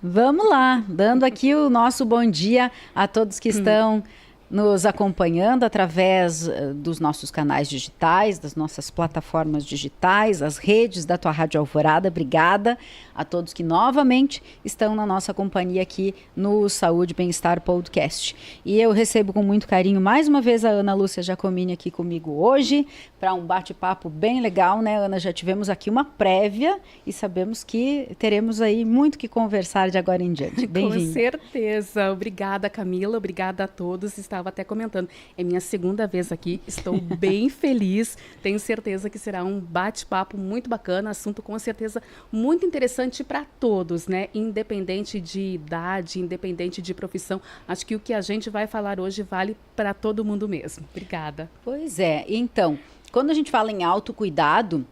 Vamos lá, dando aqui o nosso bom dia a todos que estão nos acompanhando através dos nossos canais digitais, das nossas plataformas digitais, as redes da tua Rádio Alvorada. Obrigada a todos que novamente estão na nossa companhia aqui no Saúde e Bem-Estar Podcast. E eu recebo com muito carinho mais uma vez a Ana Lúcia Giacomini aqui comigo hoje para um bate-papo bem legal, né, Ana? Já tivemos aqui uma prévia e sabemos que teremos aí muito que conversar de agora em diante. Bem-vindo. Com certeza. Obrigada, Camila. Obrigada a todos. Estava até comentando. É minha segunda vez aqui. Estou bem feliz. Tenho certeza que será um bate-papo muito bacana. Assunto com certeza muito interessante para todos, né? Independente de idade, independente de profissão. Acho que o que a gente vai falar hoje vale para todo mundo mesmo. Obrigada. Pois é. Então, quando a gente fala em autocuidado,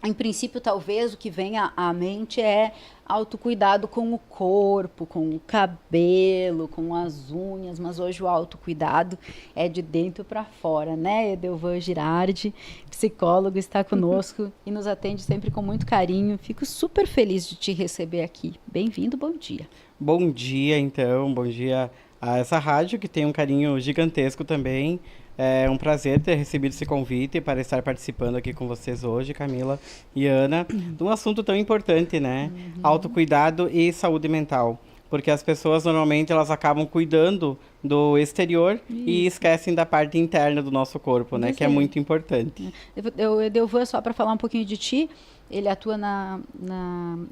em princípio, talvez o que venha à mente é autocuidado com o corpo, com o cabelo, com as unhas, mas hoje o autocuidado é de dentro para fora, né? Edelvan Girardi, psicólogo, está conosco e nos atende sempre com muito carinho. Fico super feliz de te receber aqui. Bem-vindo, bom dia. Bom dia, então, bom dia a essa rádio que tem um carinho gigantesco também. É um prazer ter recebido esse convite para estar participando aqui com vocês hoje, Camila e Ana, de um assunto tão importante, né? Autocuidado e saúde mental. Porque as pessoas normalmente elas acabam cuidando do exterior e esquecem da parte interna do nosso corpo, né? Que é muito importante. Edelvan, só para falar um pouquinho de ti, ele atua na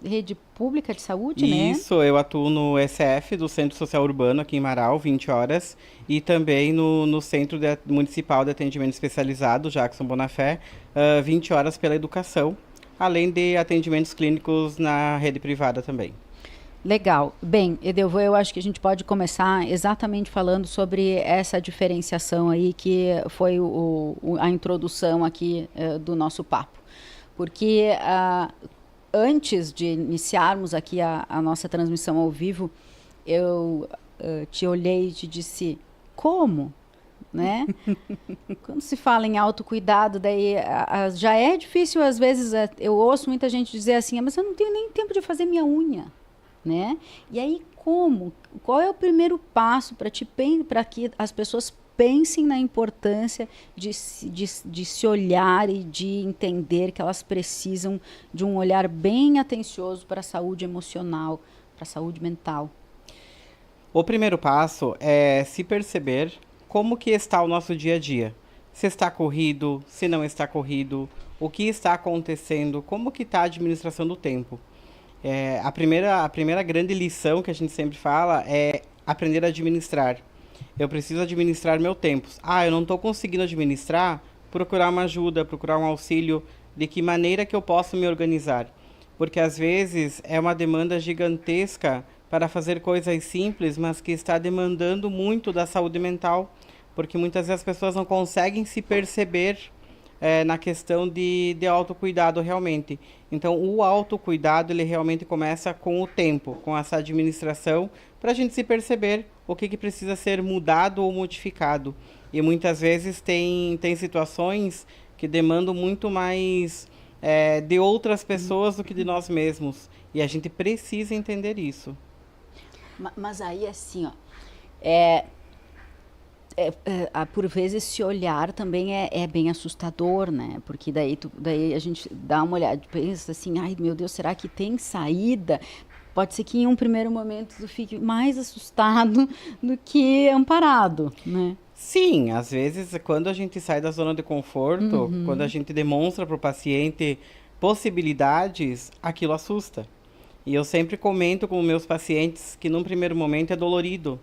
rede pública de saúde, né? Isso, eu atuo no SF do Centro Social Urbano aqui em Marau, 20 horas, e também no Centro Municipal de Atendimento Especializado, Jackson Bonafé, 20 horas pela educação, além de atendimentos clínicos na rede privada também. Legal. Bem, Edelvan, eu acho que a gente pode começar exatamente falando sobre essa diferenciação aí que foi a introdução aqui do nosso papo. Porque antes de iniciarmos aqui a nossa transmissão ao vivo, eu te olhei e te disse, como? Né? Quando se fala em autocuidado, daí já é difícil, às vezes, eu ouço muita gente dizer assim, mas eu não tenho nem tempo de fazer minha unha. Né? E aí, como? Qual é o primeiro passo para que as pessoas pensem na importância de se olhar e de entender que elas precisam de um olhar bem atencioso para a saúde emocional, para a saúde mental? O primeiro passo é se perceber como que está o nosso dia a dia. Se está corrido, se não está corrido, o que está acontecendo, como que está a administração do tempo. A primeira grande lição que a gente sempre fala é aprender a administrar. Eu preciso administrar meu tempo. Eu não estou conseguindo administrar, procurar uma ajuda, procurar um auxílio, de que maneira que eu posso me organizar. Porque às vezes é uma demanda gigantesca para fazer coisas simples, mas que está demandando muito da saúde mental, porque muitas vezes as pessoas não conseguem se perceber na questão de autocuidado realmente. Então, o autocuidado, ele realmente começa com o tempo, com essa administração, para a gente se perceber o que precisa ser mudado ou modificado. E muitas vezes tem situações que demandam muito mais de outras pessoas do que de nós mesmos. E a gente precisa entender isso. Mas aí, assim, ó, por vezes esse olhar também é bem assustador, né? Porque daí a gente dá uma olhada, pensa assim, ai meu Deus, será que tem saída? Pode ser que em um primeiro momento tu fique mais assustado do que amparado, né? Sim, às vezes quando a gente sai da zona de conforto, quando a gente demonstra para o paciente possibilidades, aquilo assusta. E eu sempre comento com meus pacientes que num primeiro momento é dolorido,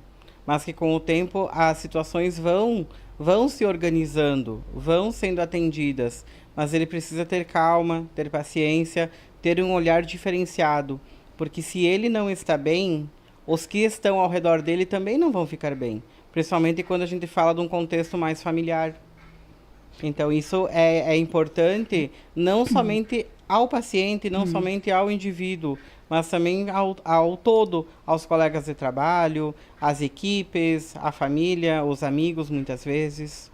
mas que com o tempo as situações vão se organizando, vão sendo atendidas, mas ele precisa ter calma, ter paciência, ter um olhar diferenciado, porque se ele não está bem, os que estão ao redor dele também não vão ficar bem, principalmente quando a gente fala de um contexto mais familiar. Então isso é importante não somente ao paciente, não somente ao indivíduo, mas também ao todo, aos colegas de trabalho, às equipes, à família, os amigos, muitas vezes.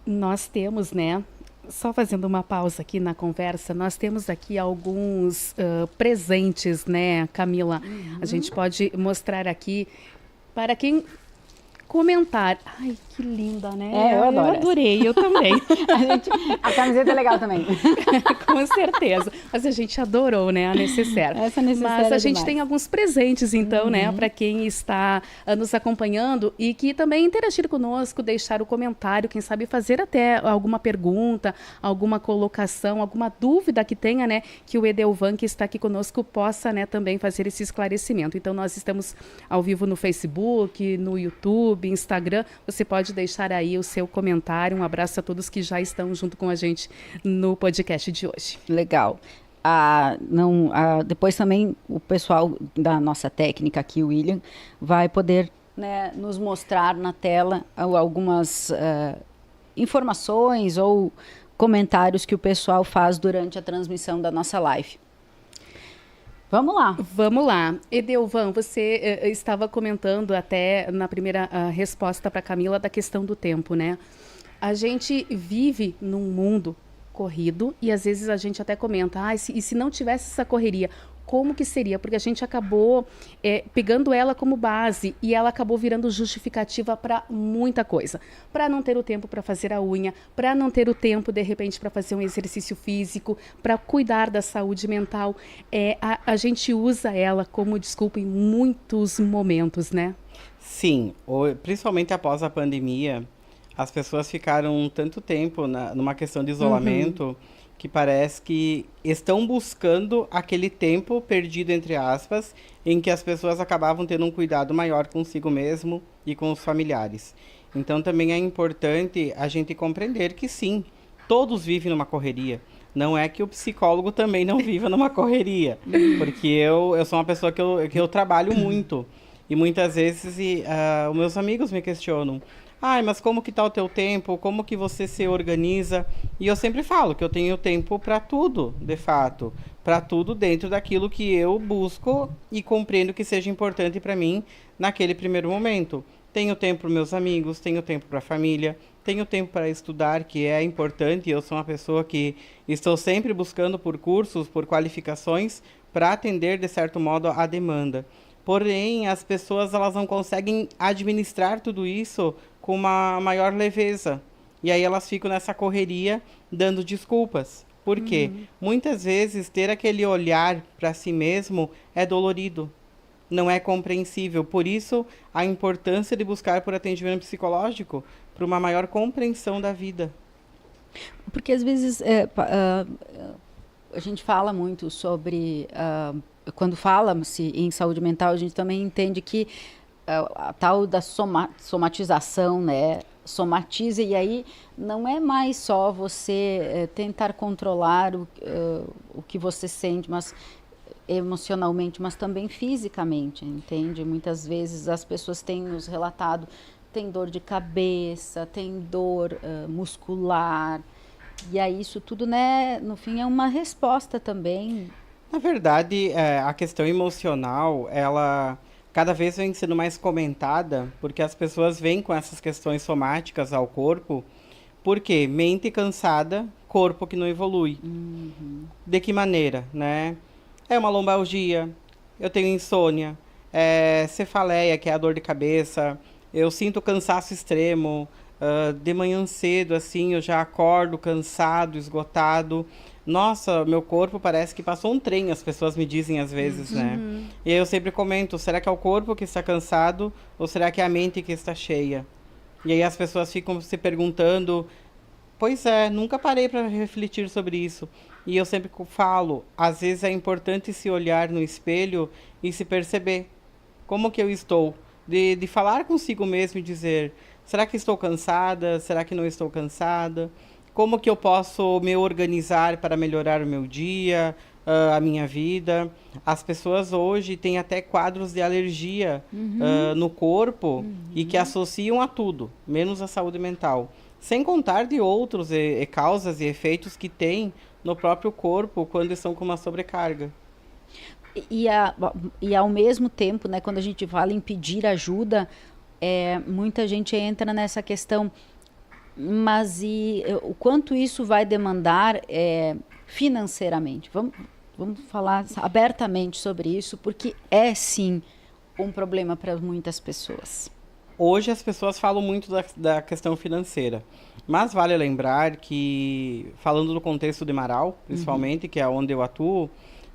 Nós temos, né, Só fazendo uma pausa aqui na conversa, nós temos aqui alguns presentes, né, Camila? A gente pode mostrar aqui para quem comentar. Ai, que linda, né? Eu adoro Eu adorei, eu também. A camiseta é legal também. Com certeza. Mas a gente adorou, né, a necessaire. Essa necessaire Mas a é gente demais. tem alguns presentes, então, né, para quem está nos acompanhando e que também interagir conosco, deixar o comentário, quem sabe fazer até alguma pergunta, alguma colocação, alguma dúvida que tenha, né, que o Edelvan, que está aqui conosco, possa, né, também fazer esse esclarecimento. Então, nós estamos ao vivo no Facebook, no YouTube, Instagram. Você pode deixar aí o seu comentário. Um abraço a todos que já estão junto com a gente no podcast de hoje. Legal. Depois também o pessoal da nossa técnica aqui, o William, vai poder, né, nos mostrar na tela algumas informações ou comentários que o pessoal faz durante a transmissão da nossa live. Vamos lá. Vamos lá. Edelvan, você estava comentando até na primeira resposta para Camila da questão do tempo, né? A gente vive num mundo corrido e às vezes a gente até comenta, e se não tivesse essa correria, como que seria? Porque a gente acabou pegando ela como base e ela acabou virando justificativa para muita coisa. Para não ter o tempo para fazer a unha, para não ter o tempo, de repente, para fazer um exercício físico, para cuidar da saúde mental. A gente usa ela como desculpa em muitos momentos, né? Sim, principalmente após a pandemia, as pessoas ficaram tanto tempo numa questão de isolamento que parece que estão buscando aquele tempo perdido, entre aspas, em que as pessoas acabavam tendo um cuidado maior consigo mesmo e com os familiares. Então também é importante a gente compreender que sim, todos vivem numa correria. Não é que o psicólogo também não viva numa correria, porque eu sou uma pessoa que eu trabalho muito. E muitas vezes os meus amigos me questionam, mas como que tá o teu tempo? Como que você se organiza? E eu sempre falo que eu tenho tempo para tudo, de fato. Para tudo dentro daquilo que eu busco e compreendo que seja importante para mim naquele primeiro momento. Tenho tempo para meus amigos, tenho tempo para a família, tenho tempo para estudar, que é importante. Eu sou uma pessoa que estou sempre buscando por cursos, por qualificações, para atender, de certo modo, a demanda. Porém, as pessoas elas não conseguem administrar tudo isso com uma maior leveza. E aí elas ficam nessa correria dando desculpas. Por quê? Muitas vezes ter aquele olhar para si mesmo é dolorido. Não é compreensível. Por isso, a importância de buscar por atendimento psicológico para uma maior compreensão da vida. Porque às vezes a gente fala muito sobre... quando fala-se em saúde mental, a gente também entende que a tal da somatização, né? Somatiza, e aí não é mais só você tentar controlar o que você sente, mas emocionalmente, mas também fisicamente, entende? Muitas vezes as pessoas têm nos relatado, tem dor de cabeça, tem dor muscular, e aí isso tudo, né, no fim é uma resposta também. Na verdade, a questão emocional, ela cada vez vem sendo mais comentada, porque as pessoas vêm com essas questões somáticas ao corpo, porque mente cansada, corpo que não evolui. De que maneira, né? É uma lombalgia, eu tenho insônia, cefaleia, que é a dor de cabeça, eu sinto cansaço extremo, de manhã cedo, assim, eu já acordo cansado, esgotado. Nossa, meu corpo parece que passou um trem, as pessoas me dizem às vezes, né? E aí eu sempre comento, será que é o corpo que está cansado ou será que é a mente que está cheia? E aí as pessoas ficam se perguntando, pois é, nunca parei para refletir sobre isso. E eu sempre falo, às vezes é importante se olhar no espelho e se perceber como que eu estou. De falar consigo mesmo e dizer, será que estou cansada? Será que não estou cansada? Como que eu posso me organizar para melhorar o meu dia, a minha vida? As pessoas hoje têm até quadros de alergia no corpo e que associam a tudo, menos a saúde mental. Sem contar de outros causas e efeitos que tem no próprio corpo quando estão com uma sobrecarga. E ao mesmo tempo, né, quando a gente fala em pedir ajuda, muita gente entra nessa questão... Mas o quanto isso vai demandar financeiramente? Vamos falar abertamente sobre isso, porque é sim um problema para muitas pessoas. Hoje as pessoas falam muito da questão financeira, mas vale lembrar que, falando no contexto de Marau, principalmente, que é onde eu atuo,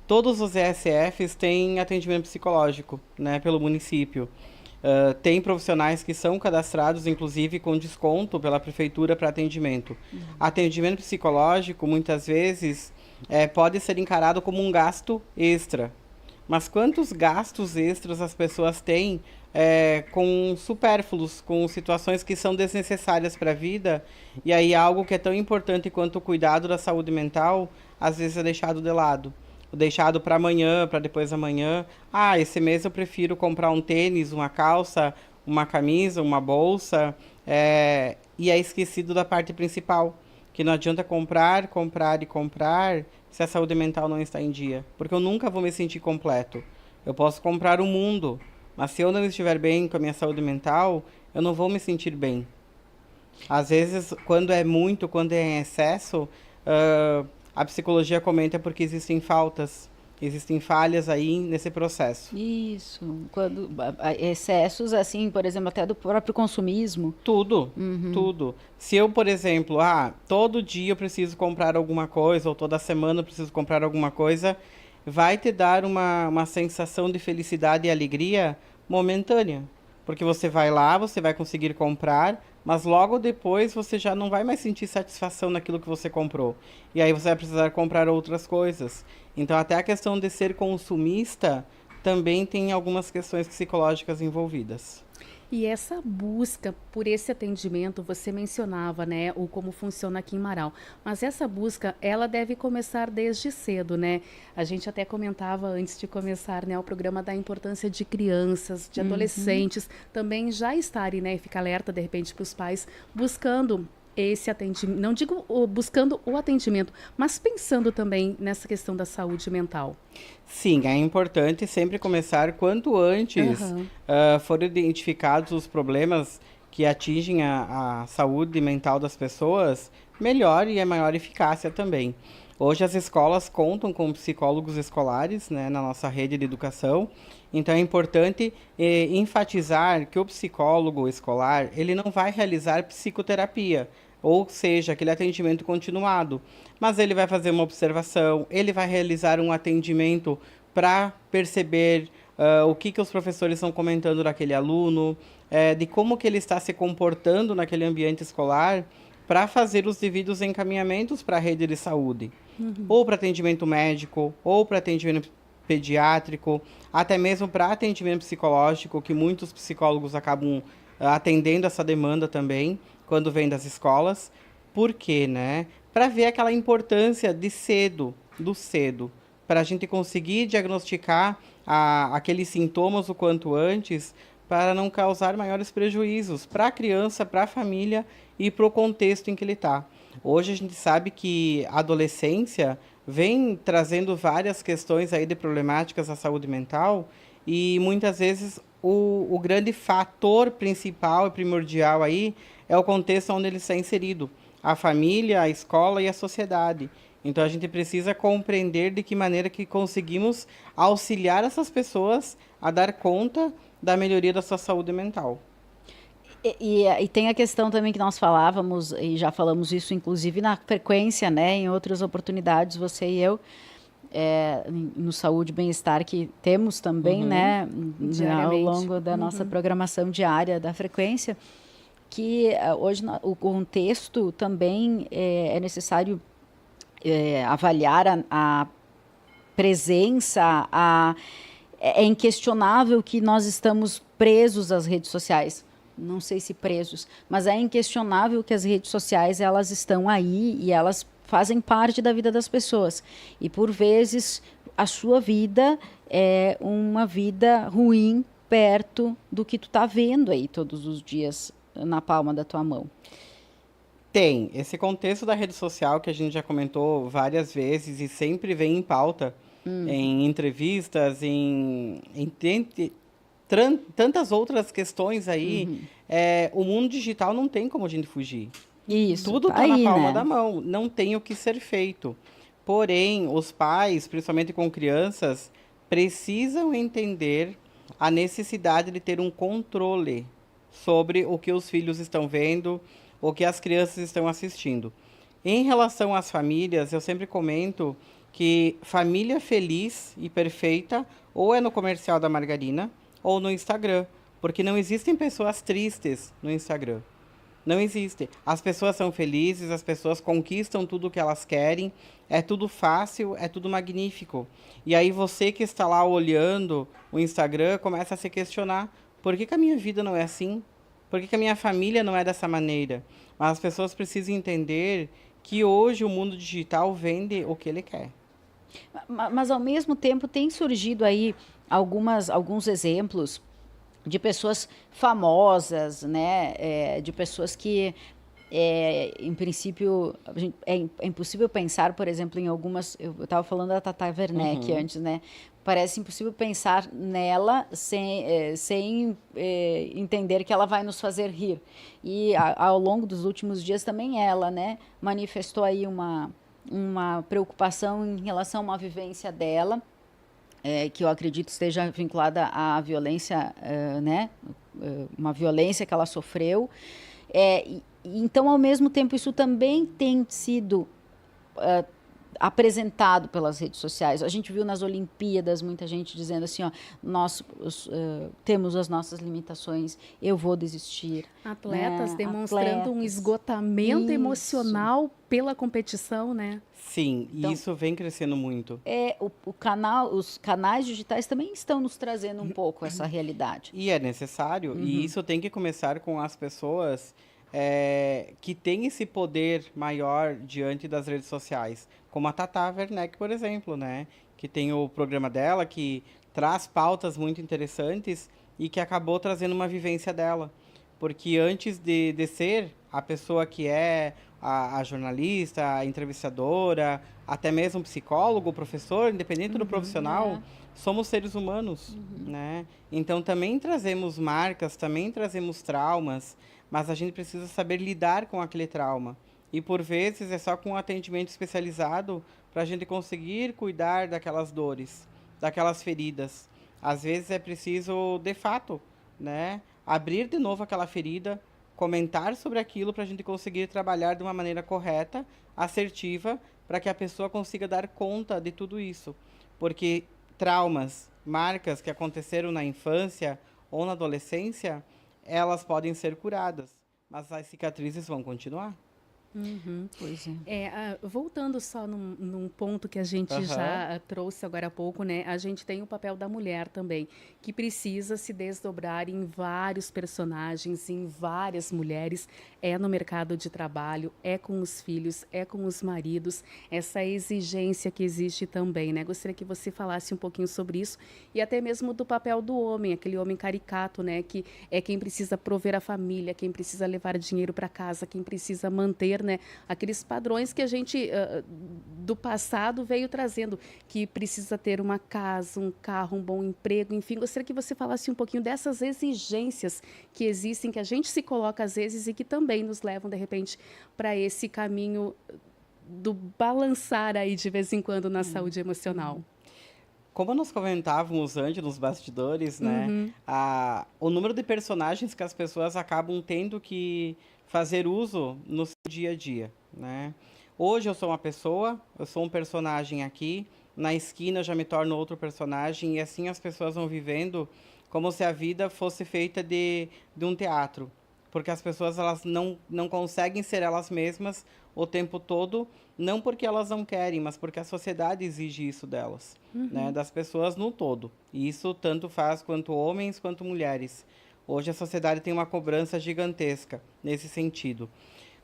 todos os ESFs têm atendimento psicológico, né, pelo município. Tem profissionais que são cadastrados, inclusive, com desconto pela prefeitura para atendimento. Atendimento psicológico, muitas vezes, pode ser encarado como um gasto extra. Mas quantos gastos extras as pessoas têm com supérfluos, com situações que são desnecessárias para a vida, e aí algo que é tão importante quanto o cuidado da saúde mental, às vezes é deixado de lado. Deixado para amanhã, para depois da manhã. Ah, esse mês eu prefiro comprar um tênis, uma calça, uma camisa, uma bolsa, e é esquecido da parte principal, que não adianta comprar, comprar e comprar se a saúde mental não está em dia, porque eu nunca vou me sentir completo. Eu posso comprar o mundo, mas se eu não estiver bem com a minha saúde mental, eu não vou me sentir bem. Às vezes, quando é muito, quando é em excesso, a psicologia comenta porque existem falhas aí nesse processo. Isso, quando excessos, assim, por exemplo, até do próprio consumismo. Tudo, tudo. Se eu, por exemplo, todo dia eu preciso comprar alguma coisa, ou toda semana eu preciso comprar alguma coisa, vai te dar uma sensação de felicidade e alegria momentânea. Porque você vai lá, você vai conseguir comprar, mas logo depois você já não vai mais sentir satisfação naquilo que você comprou. E aí você vai precisar comprar outras coisas. Então, até a questão de ser consumista também tem algumas questões psicológicas envolvidas. E essa busca por esse atendimento, você mencionava, né, o como funciona aqui em Marau. Mas essa busca, ela deve começar desde cedo, né? A gente até comentava antes de começar, né, o programa da importância de crianças, de adolescentes, também já estarem, né, ficar alerta de repente para os pais buscando esse atendimento, não digo buscando o atendimento, mas pensando também nessa questão da saúde mental. Sim, é importante sempre começar quanto antes forem identificados os problemas que atingem a saúde mental das pessoas, melhor e é maior eficácia também. Hoje as escolas contam com psicólogos escolares, né, na nossa rede de educação, então é importante enfatizar que o psicólogo escolar, ele não vai realizar psicoterapia, ou seja, aquele atendimento continuado. Mas ele vai fazer uma observação, ele vai realizar um atendimento para perceber o que os professores estão comentando daquele aluno, de como que ele está se comportando naquele ambiente escolar, para fazer os devidos encaminhamentos para a rede de saúde. Ou para atendimento médico, ou para atendimento pediátrico, até mesmo para atendimento psicológico, que muitos psicólogos acabam atendendo essa demanda também, quando vem das escolas. Por quê, né? Para ver aquela importância de cedo, para a gente conseguir diagnosticar aqueles sintomas o quanto antes, para não causar maiores prejuízos para a criança, para a família e para o contexto em que ele está. Hoje a gente sabe que a adolescência vem trazendo várias questões aí de problemáticas à saúde mental e muitas vezes o grande fator principal e primordial aí é o contexto onde ele está inserido, a família, a escola e a sociedade. Então a gente precisa compreender de que maneira que conseguimos auxiliar essas pessoas a dar conta da melhoria da sua saúde mental. E tem a questão também que nós falávamos, e já falamos isso inclusive na frequência, né, em outras oportunidades, você e eu, no Saúde e Bem-Estar, que temos também, né, ao longo da nossa programação diária da frequência, que hoje o contexto também é necessário avaliar a presença, é inquestionável que nós estamos presos às redes sociais. Não sei se presos, mas é inquestionável que as redes sociais, elas estão aí e elas fazem parte da vida das pessoas. E por vezes a sua vida é uma vida ruim perto do que tu está vendo aí todos os dias na palma da tua mão. Tem esse contexto da rede social que a gente já comentou várias vezes e sempre vem em pauta em entrevistas, em tantas outras questões aí. O mundo digital não tem como a gente fugir. Isso, Tudo tá está na aí, palma né? da mão, não tem o que ser feito. Porém, os pais, principalmente com crianças, precisam entender a necessidade de ter um controle sobre o que os filhos estão vendo, o que as crianças estão assistindo. Em relação às famílias, eu sempre comento que família feliz e perfeita ou é no comercial da margarina ou no Instagram, porque não existem pessoas tristes no Instagram. Não existe. As pessoas são felizes, as pessoas conquistam tudo o que elas querem, é tudo fácil, é tudo magnífico. E aí você que está lá olhando o Instagram começa a se questionar: por que que a minha vida não é assim? Por que que a minha família não é dessa maneira? Mas as pessoas precisam entender que hoje o mundo digital vende o que ele quer. Mas ao mesmo tempo tem surgido aí alguns exemplos de pessoas famosas, né? De pessoas que, em princípio, é impossível pensar, por exemplo, em algumas. Eu estava falando da Tata Werneck antes, né? Parece impossível pensar nela sem entender que ela vai nos fazer rir. E ao longo dos últimos dias também ela, né, manifestou aí uma preocupação em relação a uma vivência dela, que eu acredito esteja vinculada à violência, né? Uma violência que ela sofreu. Então, ao mesmo tempo, isso também tem sido apresentado pelas redes sociais. A gente viu nas Olimpíadas muita gente dizendo assim, ó, nós temos as nossas limitações, eu vou desistir. Atletas né? demonstrando um esgotamento Isso. emocional pela competição, né? Sim, Então, e isso vem crescendo muito. Os canais digitais também estão nos trazendo um pouco essa realidade. E é necessário, e isso tem que começar com as pessoas que têm esse poder maior diante das redes sociais, como a Tata Werneck, por exemplo, né? Que tem o programa dela, que traz pautas muito interessantes e que acabou trazendo uma vivência dela. Porque antes de ser a pessoa que é a jornalista, a entrevistadora, até mesmo psicólogo, professor, independente do profissional, somos seres humanos, né? Então também trazemos marcas, também trazemos traumas, mas a gente precisa saber lidar com aquele trauma. E por vezes é só com um atendimento especializado para a gente conseguir cuidar daquelas dores, daquelas feridas. Às vezes é preciso, de fato, né, abrir de novo aquela ferida, comentar sobre aquilo para a gente conseguir trabalhar de uma maneira correta, assertiva, para que a pessoa consiga dar conta de tudo isso. Porque traumas, marcas que aconteceram na infância ou na adolescência, elas podem ser curadas, mas as cicatrizes vão continuar. Pois é. Voltando só num ponto que a gente já trouxe agora há pouco, né? A gente tem o papel da mulher também, que precisa se desdobrar em vários personagens, em várias mulheres, no mercado de trabalho, com os filhos, com os maridos, essa exigência que existe também, né? Gostaria que você falasse um pouquinho sobre isso e até mesmo do papel do homem, aquele homem caricato, né? Que é quem precisa prover a família, quem precisa levar dinheiro para casa, quem precisa manter, né, aqueles padrões que a gente do passado veio trazendo, que precisa ter uma casa, um carro, um bom emprego, enfim. Gostaria que você falasse um pouquinho dessas exigências que existem, que a gente se coloca às vezes e que também nos levam, de repente, para esse caminho do balançar aí de vez em quando na saúde emocional. Como nós comentávamos antes nos bastidores, né, o número de personagens que as pessoas acabam tendo que fazer uso no seu dia a dia, né? Hoje eu sou uma pessoa, eu sou um personagem aqui, na esquina eu já me torno outro personagem, e assim as pessoas vão vivendo como se a vida fosse feita de um teatro. Porque as pessoas elas não conseguem ser elas mesmas o tempo todo, não porque elas não querem, mas porque a sociedade exige isso delas, né? Das pessoas no todo. E isso tanto faz quanto homens quanto mulheres. Hoje a sociedade tem uma cobrança gigantesca nesse sentido.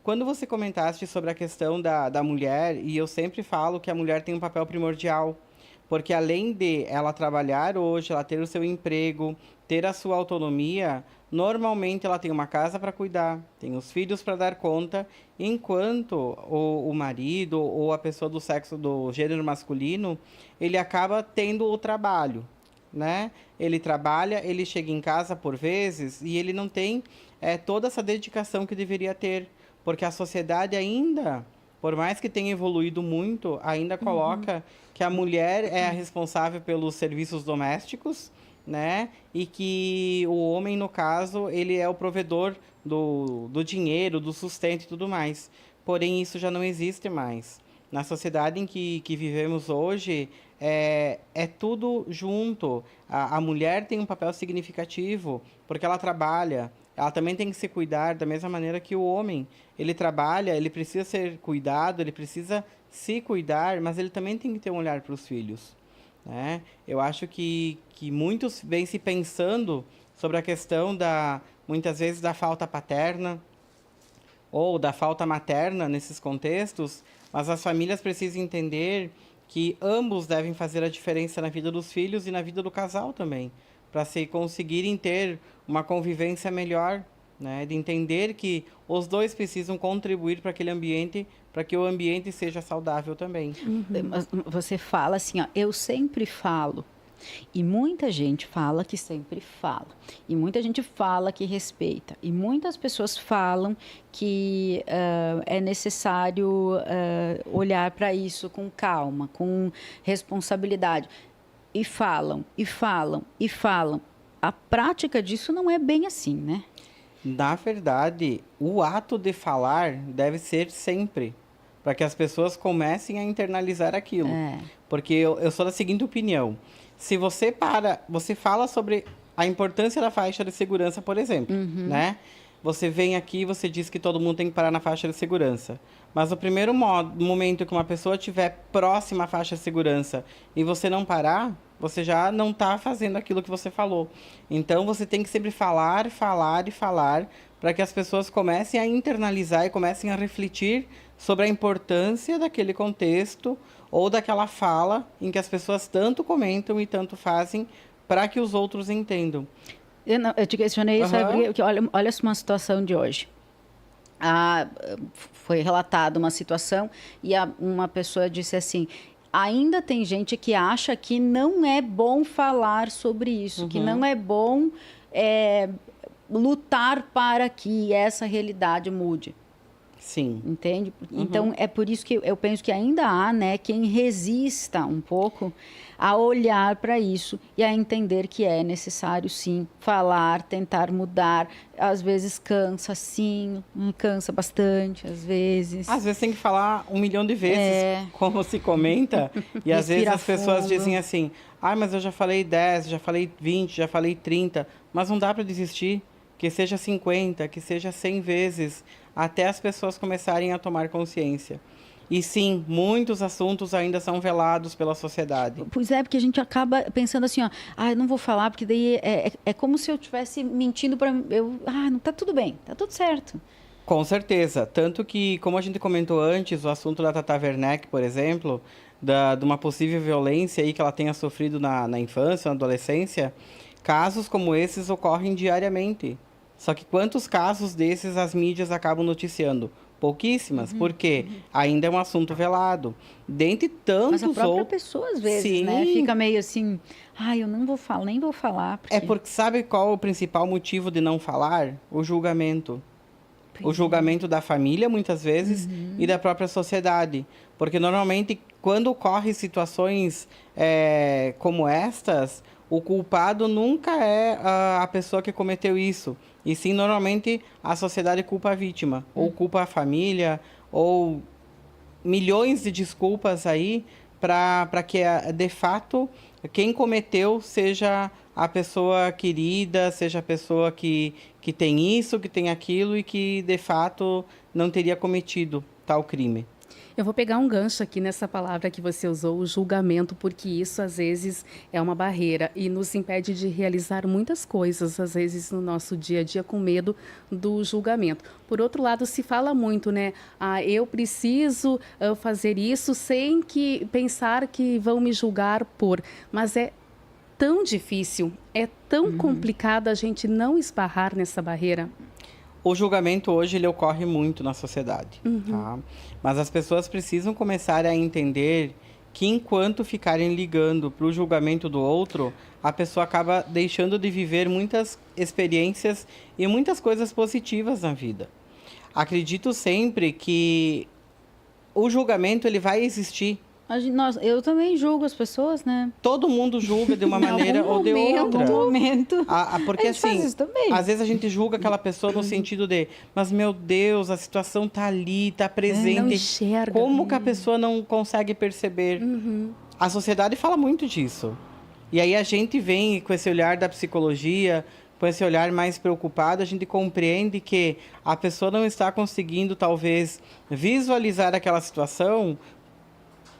Quando você comentaste sobre a questão da mulher, e eu sempre falo que a mulher tem um papel primordial, porque além de ela trabalhar hoje, ela ter o seu emprego, ter a sua autonomia, normalmente ela tem uma casa para cuidar, tem os filhos para dar conta, enquanto o marido ou a pessoa do sexo, do gênero masculino, ele acaba tendo o trabalho, né? Ele trabalha, ele chega em casa por vezes e ele não tem toda essa dedicação que deveria ter, porque a sociedade ainda, por mais que tenha evoluído muito, ainda coloca que a mulher é a responsável pelos serviços domésticos, né? E que o homem, no caso, ele é o provedor do dinheiro, do sustento e tudo mais. Porém, isso já não existe mais. Na sociedade em que vivemos hoje, é tudo junto. A mulher tem um papel significativo, porque ela trabalha. Ela também tem que se cuidar da mesma maneira que o homem. Ele trabalha, ele precisa ser cuidado, ele precisa se cuidar, mas ele também tem que ter um olhar para os filhos, né? Eu acho que muitos vêm se pensando sobre a questão muitas vezes, da falta paterna ou da falta materna nesses contextos, mas as famílias precisam entender que ambos devem fazer a diferença na vida dos filhos e na vida do casal também, para se conseguirem ter uma convivência melhor, né? De entender que os dois precisam contribuir para aquele ambiente, para que o ambiente seja saudável também. Mas você fala assim, ó, eu sempre falo. E muita gente fala que sempre fala. E muita gente fala que respeita. E muitas pessoas falam que é necessário olhar para isso com calma, com responsabilidade. E falam, e falam, e falam. A prática disso não é bem assim, né? Na verdade, o ato de falar deve ser sempre, para que as pessoas comecem a internalizar aquilo. Porque eu sou da seguinte opinião. Se você fala sobre a importância da faixa de segurança, por exemplo, né? Você vem aqui e você diz que todo mundo tem que parar na faixa de segurança. Mas o primeiro momento que uma pessoa estiver próxima à faixa de segurança e você não parar, você já não está fazendo aquilo que você falou. Então, você tem que sempre falar, falar e falar, para que as pessoas comecem a internalizar e comecem a refletir sobre a importância daquele contexto ou daquela fala em que as pessoas tanto comentam e tanto fazem para que os outros entendam. Eu te questionei isso, porque olha uma situação de hoje. Foi relatada uma situação e uma pessoa disse assim, ainda tem gente que acha que não é bom falar sobre isso, que não é bom lutar para que essa realidade mude. Sim. Entende? Então, é por isso que eu penso que ainda há, né, quem resista um pouco a olhar para isso e a entender que é necessário, sim, falar, tentar mudar. Às vezes cansa, sim, cansa bastante, às vezes. Às vezes tem que falar 1 milhão de vezes, como se comenta. E às vezes as pessoas dizem assim, mas eu já falei 10, já falei 20, já falei 30, mas não dá para desistir. Que seja 50, que seja 100 vezes, até as pessoas começarem a tomar consciência. E sim, muitos assuntos ainda são velados pela sociedade. Pois é, porque a gente acaba pensando assim, eu não vou falar, porque daí é como se eu estivesse mentindo para não, tá tudo bem, tá tudo certo. Com certeza, tanto que, como a gente comentou antes, o assunto da Tata Werneck, por exemplo, de uma possível violência aí que ela tenha sofrido na infância, na adolescência, casos como esses ocorrem diariamente. Só que quantos casos desses as mídias acabam noticiando? Pouquíssimas, porque ainda é um assunto velado. Dentre tantos outros... Mas a própria pessoa, às vezes, né? Fica meio assim, eu não vou falar, nem vou falar. Porque... É porque sabe qual é o principal motivo de não falar? O julgamento. O julgamento da família, muitas vezes, e da própria sociedade. Porque, normalmente, quando ocorrem situações como estas, o culpado nunca é a pessoa que cometeu isso. E sim, normalmente, a sociedade culpa a vítima. Ou culpa a família, ou milhões de desculpas aí para que, de fato, quem cometeu seja a pessoa querida, seja a pessoa que tem isso, que tem aquilo e que, de fato, não teria cometido tal crime. Eu vou pegar um gancho aqui nessa palavra que você usou, o julgamento, porque isso às vezes é uma barreira e nos impede de realizar muitas coisas, às vezes no nosso dia a dia, com medo do julgamento. Por outro lado, se fala muito, né? Eu preciso fazer isso sem que pensar que vão me julgar por... Mas é tão difícil, é tão complicado a gente não esbarrar nessa barreira. O julgamento hoje ele ocorre muito na sociedade, tá? Mas as pessoas precisam começar a entender que enquanto ficarem ligando para o julgamento do outro, a pessoa acaba deixando de viver muitas experiências e muitas coisas positivas na vida. Acredito sempre que o julgamento ele vai existir. Eu também julgo as pessoas, né? Todo mundo julga de uma Em maneira algum ou de momento. outra. Em algum momento. Porque A gente faz assim, isso também. às vezes a gente julga aquela pessoa no sentido de, mas meu Deus, a situação tá ali, tá presente. Não enxerga. Como que a pessoa não consegue perceber? A sociedade fala muito disso. E aí a gente vem com esse olhar da psicologia, com esse olhar mais preocupado, a gente compreende que a pessoa não está conseguindo, talvez, visualizar aquela situação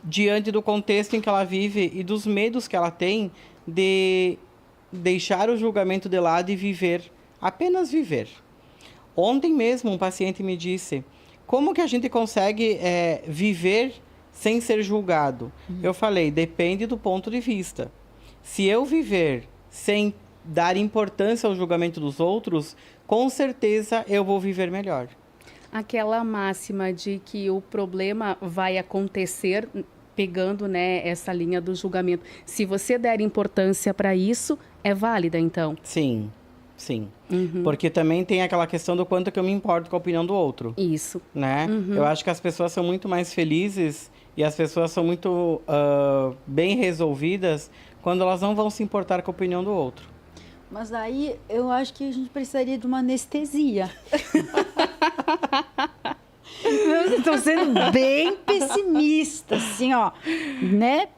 diante do contexto em que ela vive e dos medos que ela tem de deixar o julgamento de lado e viver, apenas viver. Ontem mesmo um paciente me disse, como que a gente consegue viver sem ser julgado? Eu falei, depende do ponto de vista. Se eu viver sem dar importância ao julgamento dos outros, com certeza eu vou viver melhor. Aquela máxima de que o problema vai acontecer, pegando, né, essa linha do julgamento. Se você der importância para isso, é válida, então? Sim, sim. Porque também tem aquela questão do quanto que eu me importo com a opinião do outro. Isso. Né? Eu acho que as pessoas são muito mais felizes e as pessoas são muito bem resolvidas quando elas não vão se importar com a opinião do outro. Mas aí eu acho que a gente precisaria de uma anestesia. Vocês estão sendo bem pessimistas, assim, ó, né?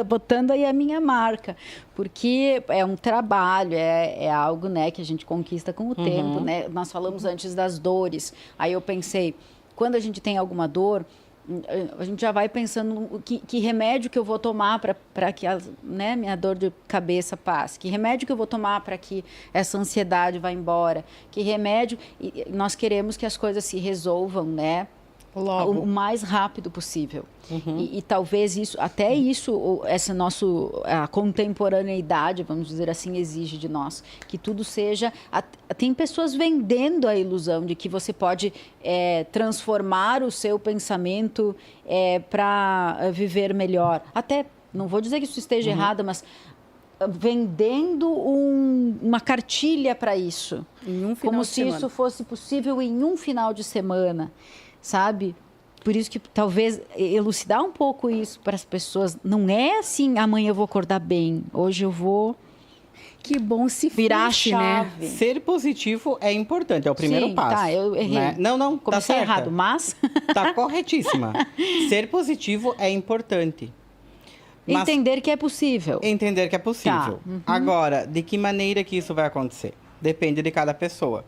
Botando aí a minha marca, porque é um trabalho, é algo, né, que a gente conquista com o tempo, né? Nós falamos antes das dores, aí eu pensei, quando a gente tem alguma dor, a gente já vai pensando que remédio que eu vou tomar para que né, minha dor de cabeça passe, que remédio que eu vou tomar para que essa ansiedade vá embora, que remédio... E nós queremos que as coisas se resolvam, né? Logo. O mais rápido possível. E talvez essa a contemporaneidade, vamos dizer assim, exige de nós. Que tudo seja... Tem pessoas vendendo a ilusão de que você pode transformar o seu pensamento para viver melhor. Até, não vou dizer que isso esteja errado, mas vendendo uma cartilha para isso. Em um final como de se semana. isso fosse possível em um final de semana. Sabe? Por isso que talvez elucidar um pouco isso para as pessoas. Não é assim, amanhã eu vou acordar bem, hoje eu vou Que bom se virar a fosse, né? chave. Ser positivo é importante, é o primeiro Sim, passo. tá, eu errei. Né? Não, tá Comecei certa. errado, mas Tá corretíssima. Ser positivo é importante. Mas entender que é possível. entender que é possível. Tá, Agora, de que maneira que isso vai acontecer? Depende de cada pessoa.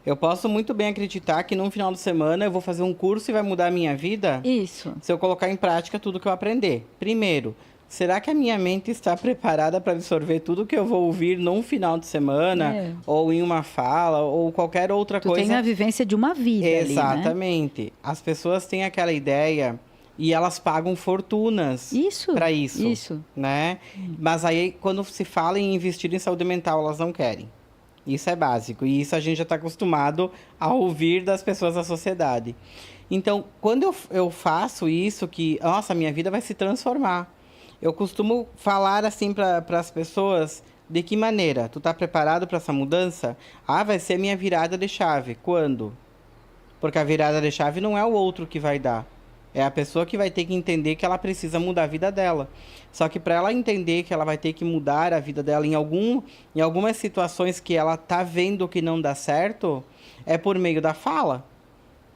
Eu posso muito bem acreditar que num final de semana eu vou fazer um curso e vai mudar a minha vida Isso. se eu colocar em prática tudo que eu aprender. Primeiro, será que a minha mente está preparada para absorver tudo que eu vou ouvir num final de semana? Ou em uma fala, ou qualquer outra Tu coisa? tem a vivência de uma vida ali, né? Exatamente. As pessoas têm aquela ideia e elas pagam fortunas Isso. para isso. Isso. Né? Mas aí, quando se fala em investir em saúde mental, elas não querem. Isso é básico. E isso a gente já está acostumado a ouvir das pessoas da sociedade. Então, quando eu faço isso, que, nossa, minha vida vai se transformar. Eu costumo falar assim para as pessoas, de que maneira? Tu tá preparado para essa mudança? Ah, vai ser minha virada de chave. Quando? Porque a virada de chave não é o outro que vai dar. É a pessoa que vai ter que entender que ela precisa mudar a vida dela. Só que para ela entender que ela vai ter que mudar a vida dela em algumas situações que ela tá vendo que não dá certo, é por meio da fala.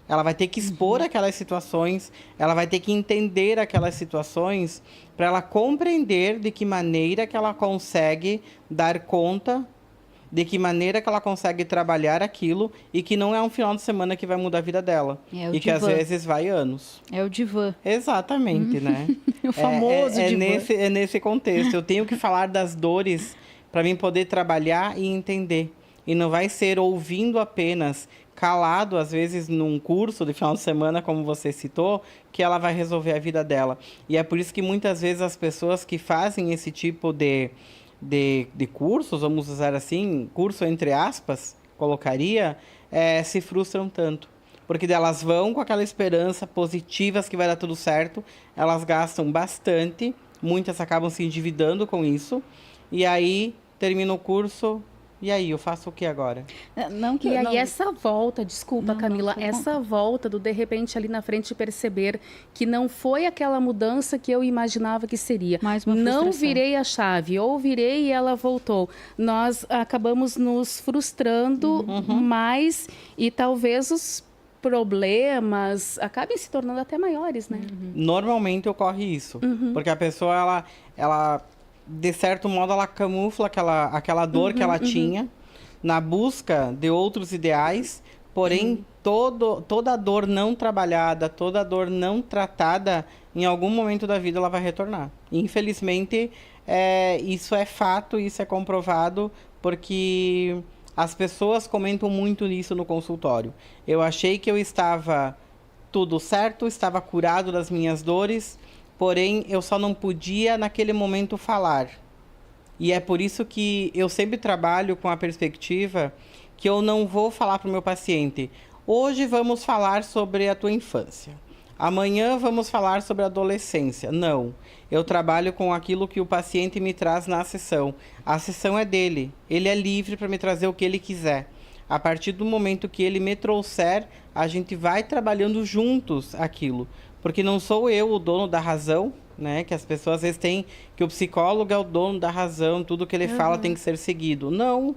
Ela vai ter que expor aquelas situações, ela vai ter que entender aquelas situações para ela compreender de que maneira que ela consegue dar conta, de que maneira que ela consegue trabalhar aquilo e que não é um final de semana que vai mudar a vida dela. É o e que às divã. vezes vai anos. É o divã. Exatamente, né? O famoso divã. É nesse contexto. Eu tenho que falar das dores para mim poder trabalhar e entender. E não vai ser ouvindo apenas, calado, às vezes, num curso de final de semana, como você citou, que ela vai resolver a vida dela. E é por isso que muitas vezes as pessoas que fazem esse tipo de cursos, vamos usar assim, curso entre aspas, colocaria, se frustram tanto. Porque elas vão com aquela esperança positiva que vai dar tudo certo, elas gastam bastante, muitas acabam se endividando com isso, e aí termina o curso, E aí, eu faço o que agora? Não que E aí não, essa volta, desculpa, Não, Camila, pode essa volta do de repente ali na frente perceber que não foi aquela mudança que eu imaginava que seria. Mais uma Não frustração. virei a chave, ou virei e ela voltou. Nós acabamos nos frustrando mais e talvez os problemas acabem se tornando até maiores, né? Normalmente ocorre isso. Porque a pessoa, ela, de certo modo, ela camufla aquela dor que ela tinha na busca de outros ideais. Porém, toda a dor não trabalhada, toda a dor não tratada, em algum momento da vida ela vai retornar. Infelizmente, isso é fato, isso é comprovado, porque as pessoas comentam muito nisso no consultório. Eu achei que eu estava tudo certo, estava curado das minhas dores, porém eu só não podia naquele momento falar. E é por isso que eu sempre trabalho com a perspectiva que eu não vou falar para o meu paciente: hoje vamos falar sobre a tua infância, amanhã vamos falar sobre a adolescência. Não, eu trabalho com aquilo que o paciente me traz na sessão. A sessão é dele, ele é livre para me trazer o que ele quiser. A partir do momento que ele me trouxer, a gente vai trabalhando juntos aquilo. Porque não sou eu o dono da razão, né? Que as pessoas às vezes têm que o psicólogo é o dono da razão, tudo que ele fala tem que ser seguido. Não.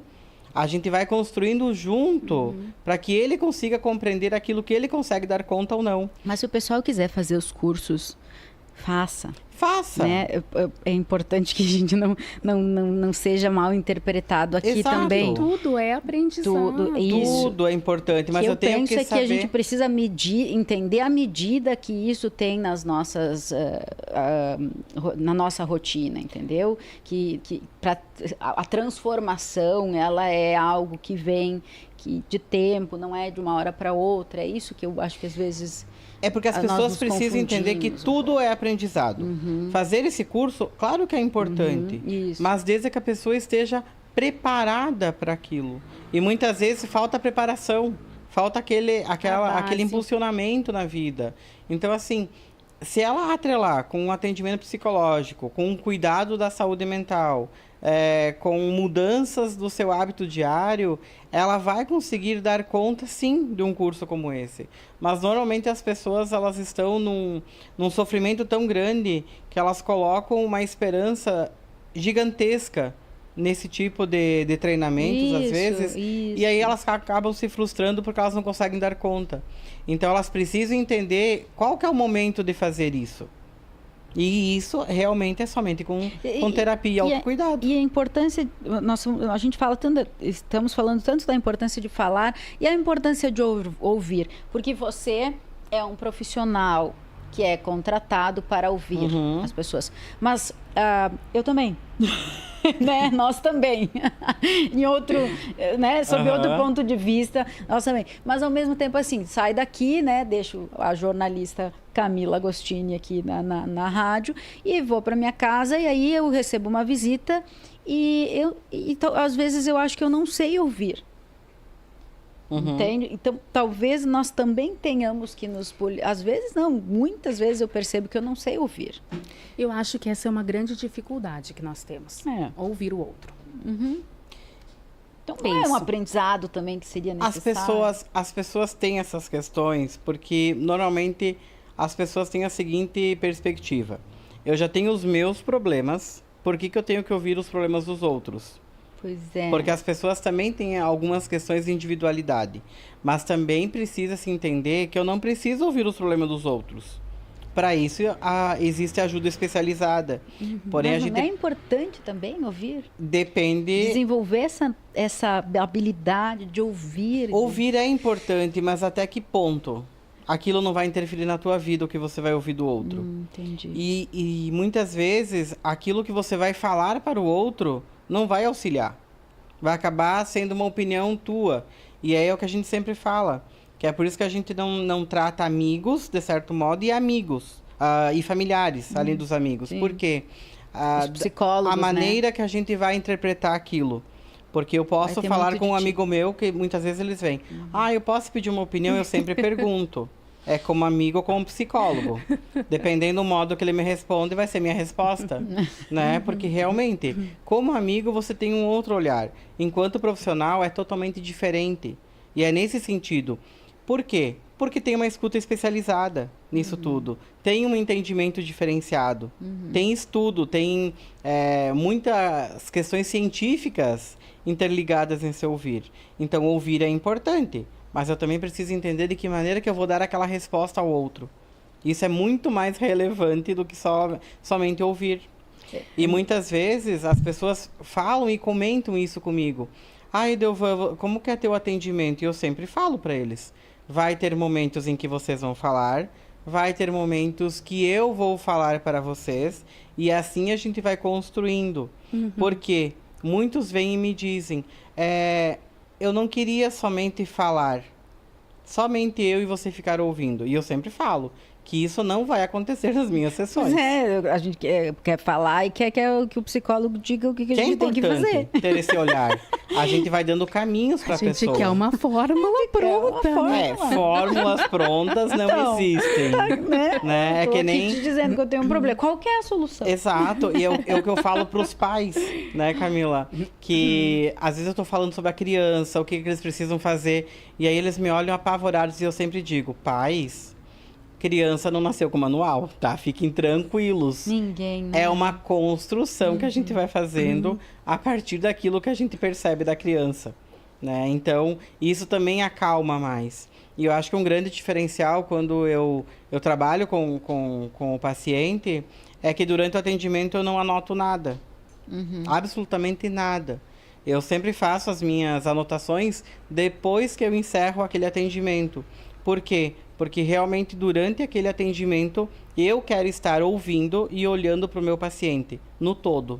A gente vai construindo junto para que ele consiga compreender aquilo que ele consegue dar conta ou não. Mas se o pessoal quiser fazer os cursos, faça. Faça. Né? É importante que a gente não seja mal interpretado aqui Exato. também. Tudo é aprendizado. Isso. Tudo é importante, mas que eu tenho penso que é saber... que a gente precisa medir, entender a medida que isso tem nas nossas, na nossa rotina, entendeu? A transformação, ela é algo que vem de tempo, não é de uma hora para outra. É isso que eu acho que às vezes... É porque as nós pessoas nos precisam entender que confundimos tudo é aprendizado. Fazer esse curso, claro que é importante, isso. mas desde que a pessoa esteja preparada para aquilo. E muitas vezes falta preparação, falta aquele impulsionamento na vida. Então, assim, se ela atrelar com um atendimento psicológico, com um cuidado da saúde mental, com mudanças do seu hábito diário, ela vai conseguir dar conta, sim, de um curso como esse. Mas, normalmente, as pessoas elas estão num sofrimento tão grande que elas colocam uma esperança gigantesca nesse tipo de treinamentos, às vezes. E aí elas acabam se frustrando porque elas não conseguem dar conta. Então, elas precisam entender qual que é o momento de fazer isso. E isso realmente é somente com terapia e autocuidado. E a importância, a gente fala estamos falando tanto da importância de falar e a importância de ouvir, porque você é um profissional que é contratado para ouvir as pessoas. Mas eu também, né? Nós também, em outro, né? Sob outro ponto de vista, nós também. Mas ao mesmo tempo, assim, sai daqui, né? Deixo a jornalista Camila Agostini aqui na rádio e vou para minha casa e aí eu recebo uma visita e às vezes eu acho que eu não sei ouvir. Entende? Então, talvez nós também tenhamos que nos às vezes não, muitas vezes eu percebo que eu não sei ouvir. Eu acho que essa é uma grande dificuldade que nós temos. Ouvir o outro. Então, não é um aprendizado também que seria necessário? As pessoas têm essas questões porque, normalmente, as pessoas têm a seguinte perspectiva. Eu já tenho os meus problemas, por que eu tenho que ouvir os problemas dos outros? Pois é. Porque as pessoas também têm algumas questões de individualidade. Mas também precisa se entender que eu não preciso ouvir os problemas dos outros. Para isso, existe ajuda especializada. Porém, Mas a gente... não é importante também ouvir? Depende... Desenvolver essa habilidade de ouvir. Ouvir é importante, mas até que ponto? Aquilo não vai interferir na tua vida, o que você vai ouvir do outro. Entendi. E muitas vezes, aquilo que você vai falar para o outro não vai auxiliar. Vai acabar sendo uma opinião tua. E aí é o que a gente sempre fala. Que é por isso que a gente não trata amigos, de certo modo, e amigos. E familiares, além dos amigos. Sim. Por quê? Os psicólogos, a maneira que a gente vai interpretar aquilo. Porque eu posso falar com um amigo meu, que muitas vezes eles vêm. Eu posso pedir uma opinião? Eu sempre pergunto. é como amigo ou como psicólogo. Dependendo do modo que ele me responde, vai ser minha resposta, né? Porque realmente, como amigo, você tem um outro olhar. Enquanto profissional, é totalmente diferente. E é nesse sentido. Por quê? Porque tem uma escuta especializada nisso tudo. Tem um entendimento diferenciado. Tem estudo, tem muitas questões científicas interligadas em seu ouvir. Então, ouvir é importante. Mas eu também preciso entender de que maneira que eu vou dar aquela resposta ao outro. Isso é muito mais relevante do que somente ouvir. E muitas vezes as pessoas falam e comentam isso comigo. Ai, Delvan, como que é teu atendimento? E eu sempre falo para eles. Vai ter momentos em que vocês vão falar. Vai ter momentos que eu vou falar para vocês. E assim a gente vai construindo. Porque muitos vêm e me dizem... eu não queria somente falar, somente eu e você ficar ouvindo. E eu sempre falo que isso não vai acontecer nas minhas sessões. A gente quer falar e quer que o psicólogo diga o que a gente tem que fazer. Ter esse olhar. A gente vai dando caminhos para a pessoa. A gente quer uma fórmula pronta. Fórmulas prontas não existem. Né? É Tô que aqui nem... te dizendo que eu tenho um problema. Qual que é a solução? Exato, e é o que eu falo para os pais, né, Camila? Que às vezes eu tô falando sobre a criança, o que eles precisam fazer, e aí eles me olham apavorados e eu sempre digo, pais, criança não nasceu com manual, tá? Fiquem tranquilos. Ninguém, né? É uma construção que a gente vai fazendo a partir daquilo que a gente percebe da criança, né? Então, isso também acalma mais. E eu acho que um grande diferencial quando eu trabalho com o paciente é que durante o atendimento eu não anoto nada. Absolutamente nada. Eu sempre faço as minhas anotações depois que eu encerro aquele atendimento. Por quê? Porque realmente durante aquele atendimento eu quero estar ouvindo e olhando para o meu paciente, no todo.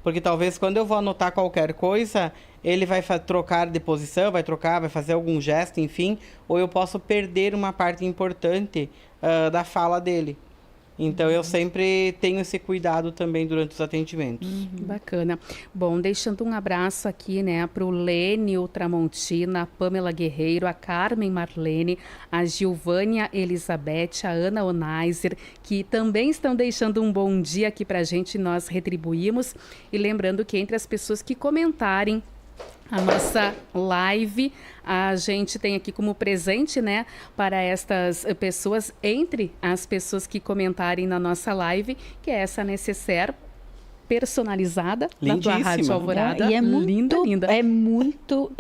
Porque talvez quando eu vou anotar qualquer coisa, ele vai trocar de posição, vai fazer algum gesto, enfim, ou eu posso perder uma parte importante da fala dele. Então, eu sempre tenho esse cuidado também durante os atendimentos. Bacana. Bom, deixando um abraço aqui, né, para o Lênio Tramontina, a Pamela Guerreiro, a Carmen Marlene, a Gilvânia Elizabeth, a Ana Onaiser, que também estão deixando um bom dia aqui para a gente, nós retribuímos. E lembrando que entre as pessoas que comentarem a nossa live, a gente tem aqui como presente, né, para estas pessoas, entre as pessoas que comentarem na nossa live, que é essa necessaire personalizada da tua Rádio Alvorada. E é muito, linda. É muito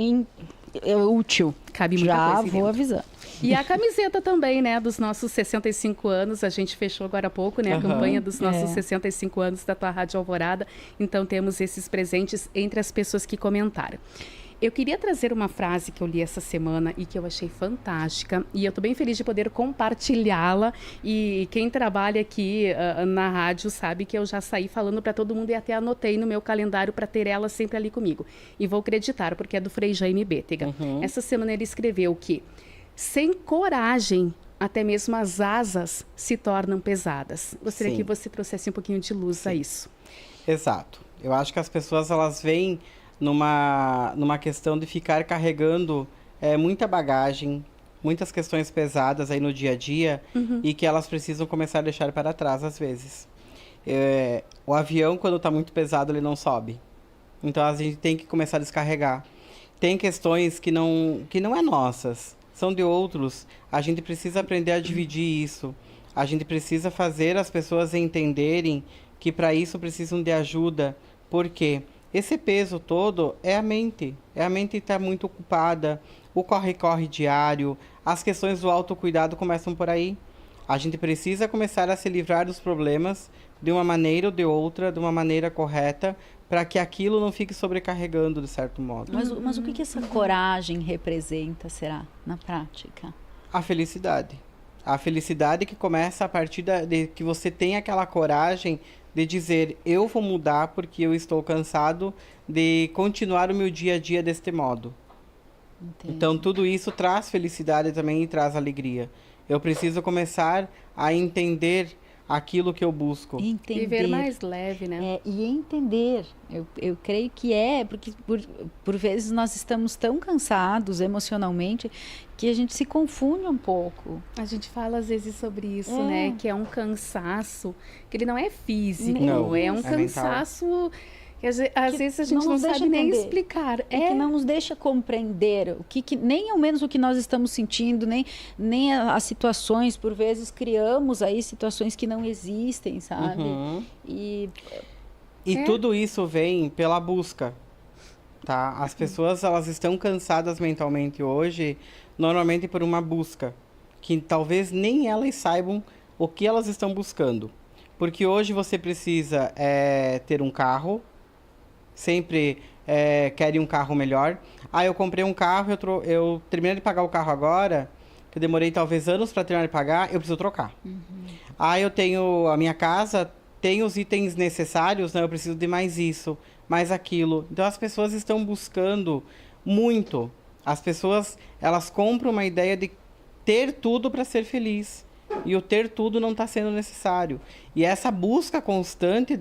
útil. Cabe muita Já coisa vou dentro. avisando. E a camiseta também, né, dos nossos 65 anos, a gente fechou agora há pouco, né, a campanha dos nossos 65 anos da tua Rádio Alvorada, então temos esses presentes entre as pessoas que comentaram. Eu queria trazer uma frase que eu li essa semana e que eu achei fantástica, e eu estou bem feliz de poder compartilhá-la, e quem trabalha aqui na rádio sabe que eu já saí falando para todo mundo e até anotei no meu calendário para ter ela sempre ali comigo. E vou acreditar, porque é do Frei Jaime Bétega. Essa semana ele escreveu que sem coragem, até mesmo as asas se tornam pesadas. Gostaria que você trouxesse um pouquinho de luz a isso. Exato. Eu acho que as pessoas, elas vêm numa questão de ficar carregando muita bagagem, muitas questões pesadas aí no dia a dia, e que elas precisam começar a deixar para trás às vezes. O avião, quando está muito pesado, ele não sobe. Então a gente tem que começar a descarregar. Tem questões que não é nossas, são de outros. A gente precisa aprender a dividir isso. A gente precisa fazer as pessoas entenderem que para isso precisam de ajuda. Por quê? Esse peso todo é a mente. A mente está muito ocupada. O corre-corre diário. As questões do autocuidado começam por aí. A gente precisa começar a se livrar dos problemas de uma maneira ou de outra, de uma maneira correta, para que aquilo não fique sobrecarregando de certo modo. Mas o que essa coragem representa, será, na prática? A felicidade. A felicidade que começa a partir de que você tem aquela coragem de dizer, eu vou mudar porque eu estou cansado de continuar o meu dia a dia deste modo. Entendi. Então, tudo isso traz felicidade também e traz alegria. Eu preciso começar a entender aquilo que eu busco. Entender. Viver mais leve, né? E entender. Eu creio que porque por vezes nós estamos tão cansados emocionalmente que a gente se confunde um pouco. A gente fala às vezes sobre isso, né? Que é um cansaço, que ele não é físico, Não, é um é cansaço que às vezes a gente não nos deixa sabe nem entender. explicar. Que não nos deixa compreender nem ao menos o que nós estamos sentindo, nem as situações, por vezes criamos aí situações que não existem, sabe? E tudo isso vem pela busca, tá? As pessoas, elas estão cansadas mentalmente hoje, normalmente por uma busca, que talvez nem elas saibam o que elas estão buscando. Porque hoje você precisa ter um carro, sempre querem um carro melhor. Eu comprei um carro, eu terminei de pagar o carro agora, que eu demorei talvez anos para terminar de pagar, eu preciso trocar. Eu tenho a minha casa, tenho os itens necessários, né? Eu preciso de mais isso, mais aquilo. Então as pessoas estão buscando muito. As pessoas, elas compram uma ideia de ter tudo para ser feliz. E o ter tudo não está sendo necessário. E essa busca constante,